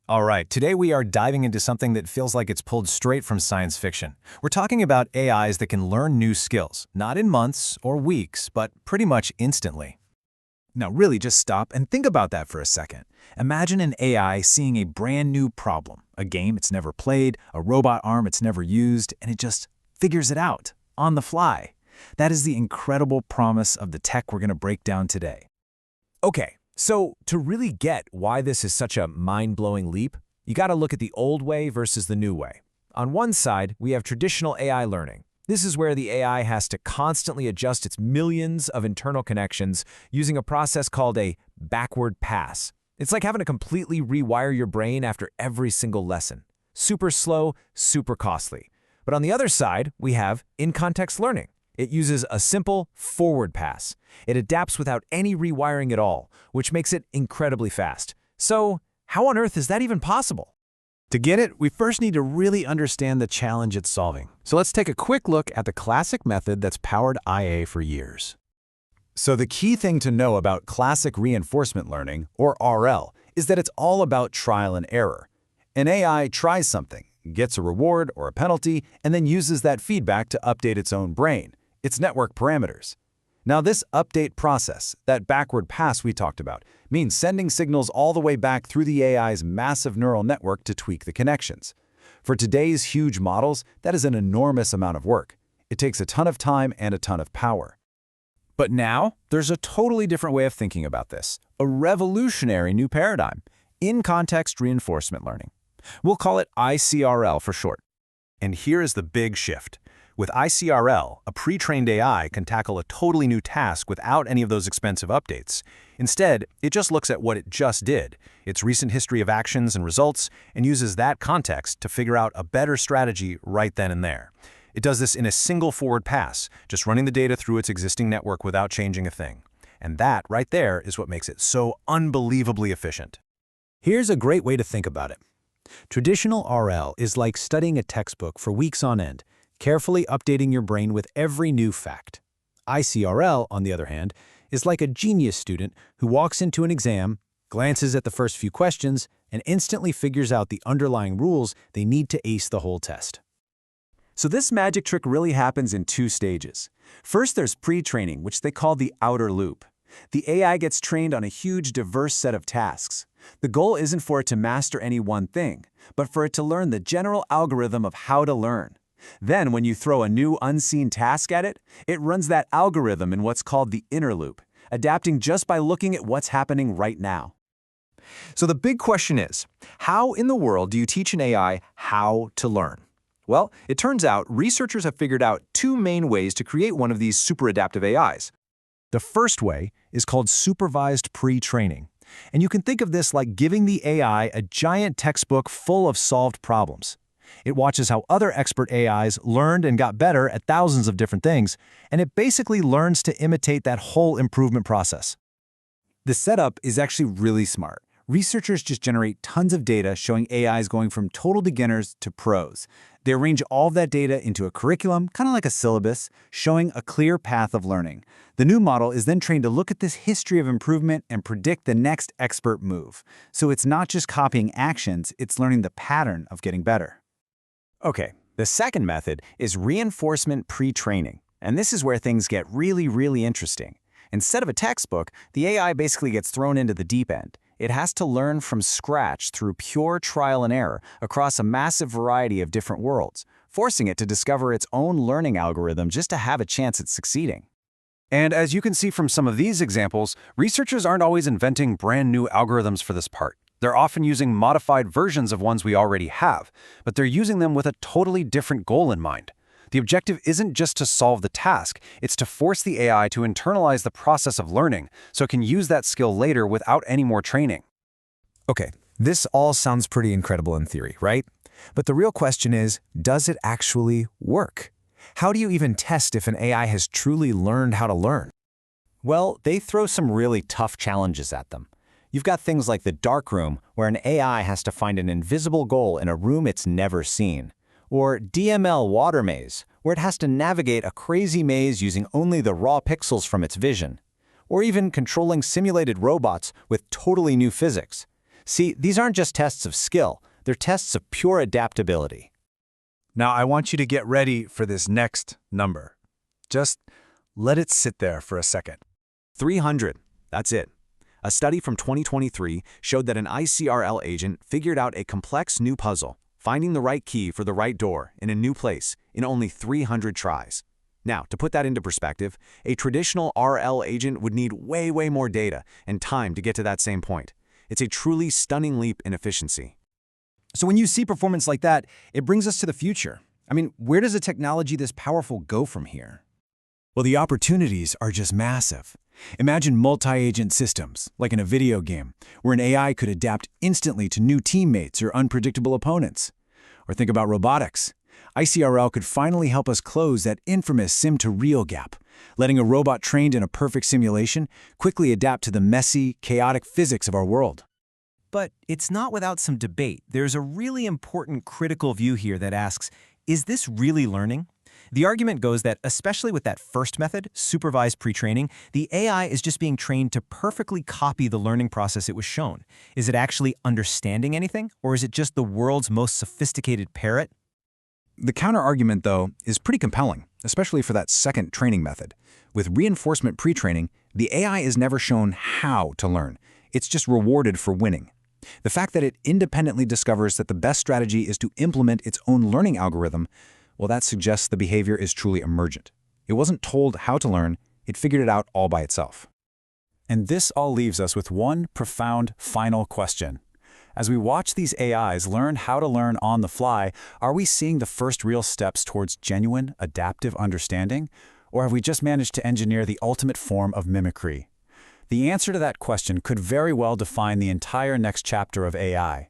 All right, today we are diving into something that feels like it's pulled straight from science fiction. We're talking about AIs that can learn new skills, not in months or weeks, but pretty much instantly. Now really just stop and think about that for a second. Imagine an AI seeing a brand new problem, a game it's never played, a robot arm it's never used, and it just figures it out, on the fly. That is the incredible promise of the tech we're going to break down today. Okay, so to really get why this is such a mind-blowing leap, you got to look at the old way versus the new way. On one side, we have traditional AI learning. This is where the AI has to constantly adjust its millions of internal connections using a process called a backward pass. It's like having to completely rewire your brain after every single lesson. Super slow, super costly. But on the other side, we have in-context learning. It uses a simple forward pass. It adapts without any rewiring at all, which makes it incredibly fast. So, how on earth is that even possible? To get it, we first need to really understand the challenge it's solving. So let's take a quick look at the classic method that's powered IA for years. So the key thing to know about classic reinforcement learning, or RL, is that it's all about trial and error. An AI tries something, gets a reward or a penalty, and then uses that feedback to update its own brain, its network parameters. Now this update process, that backward pass we talked about, means sending signals all the way back through the AI's massive neural network to tweak the connections. For today's huge models, that is an enormous amount of work. It takes a ton of time and a ton of power. But now, there's a totally different way of thinking about this, a revolutionary new paradigm, in-context reinforcement learning. We'll call it ICRL for short. And here is the big shift. With ICRL, a pre-trained AI can tackle a totally new task without any of those expensive updates. Instead, it just looks at what it just did, its recent history of actions and results, and uses that context to figure out a better strategy right then and there. It does this in a single forward pass, just running the data through its existing network without changing a thing. And that, right there, is what makes it so unbelievably efficient. Here's a great way to think about it. Traditional RL is like studying a textbook for weeks on end, carefully updating your brain with every new fact. ICRL, on the other hand, is like a genius student who walks into an exam, glances at the first few questions, and instantly figures out the underlying rules they need to ace the whole test. So this magic trick really happens in two stages. First, there's pre-training, which they call the outer loop. The AI gets trained on a huge, diverse set of tasks. The goal isn't for it to master any one thing, but for it to learn the general algorithm of how to learn. Then, when you throw a new unseen task at it, it runs that algorithm in what's called the inner loop, adapting just by looking at what's happening right now. So the big question is, how in the world do you teach an AI how to learn? Well, it turns out researchers have figured out two main ways to create one of these super adaptive AIs. The first way is called supervised pre-training. And you can think of this like giving the AI a giant textbook full of solved problems. It watches how other expert AIs learned and got better at thousands of different things, and it basically learns to imitate that whole improvement process. The setup is actually really smart. Researchers just generate tons of data showing AIs going from total beginners to pros. They arrange all of that data into a curriculum, kind of like a syllabus, showing a clear path of learning. The new model is then trained to look at this history of improvement and predict the next expert move. So it's not just copying actions, it's learning the pattern of getting better. Okay, the second method is reinforcement pre-training. And this is where things get really interesting. Instead of a textbook, the AI basically gets thrown into the deep end. It has to learn from scratch through pure trial and error across a massive variety of different worlds, forcing it to discover its own learning algorithm just to have a chance at succeeding. And as you can see from some of these examples, researchers aren't always inventing brand new algorithms for this part. They're often using modified versions of ones we already have, but they're using them with a totally different goal in mind. The objective isn't just to solve the task, it's to force the AI to internalize the process of learning so it can use that skill later without any more training. Okay, this all sounds pretty incredible in theory, right? But the real question is, does it actually work? How do you even test if an AI has truly learned how to learn? Well, they throw some really tough challenges at them. You've got things like the dark room, where an AI has to find an invisible goal in a room it's never seen. Or DML water maze, where it has to navigate a crazy maze using only the raw pixels from its vision. Or even controlling simulated robots with totally new physics. See, these aren't just tests of skill, they're tests of pure adaptability. Now, I want you to get ready for this next number. Just let it sit there for a second. 300. That's it. A study from 2023 showed that an ICRL agent figured out a complex new puzzle, finding the right key for the right door in a new place in only 300 tries. Now, to put that into perspective, a traditional RL agent would need way more data and time to get to that same point. It's a truly stunning leap in efficiency. So when you see performance like that, it brings us to the future. I mean, where does a technology this powerful go from here? Well, the opportunities are just massive. Imagine multi-agent systems, like in a video game, where an AI could adapt instantly to new teammates or unpredictable opponents. Or think about robotics. ICRL could finally help us close that infamous sim-to-real gap, letting a robot trained in a perfect simulation quickly adapt to the messy, chaotic physics of our world. But it's not without some debate. There's a really important critical view here that asks, is this really learning? The argument goes that, especially with that first method, supervised pre-training, the AI is just being trained to perfectly copy the learning process it was shown. Is it actually understanding anything, or is it just the world's most sophisticated parrot? The counter-argument, though, is pretty compelling, especially for that second training method. With reinforcement pre-training, the AI is never shown how to learn. It's just rewarded for winning. The fact that it independently discovers that the best strategy is to implement its own learning algorithm, well, that suggests the behavior is truly emergent. It wasn't told how to learn, it figured it out all by itself. And this all leaves us with one profound final question. As we watch these AIs learn how to learn on the fly, are we seeing the first real steps towards genuine, adaptive understanding? Or have we just managed to engineer the ultimate form of mimicry? The answer to that question could very well define the entire next chapter of AI.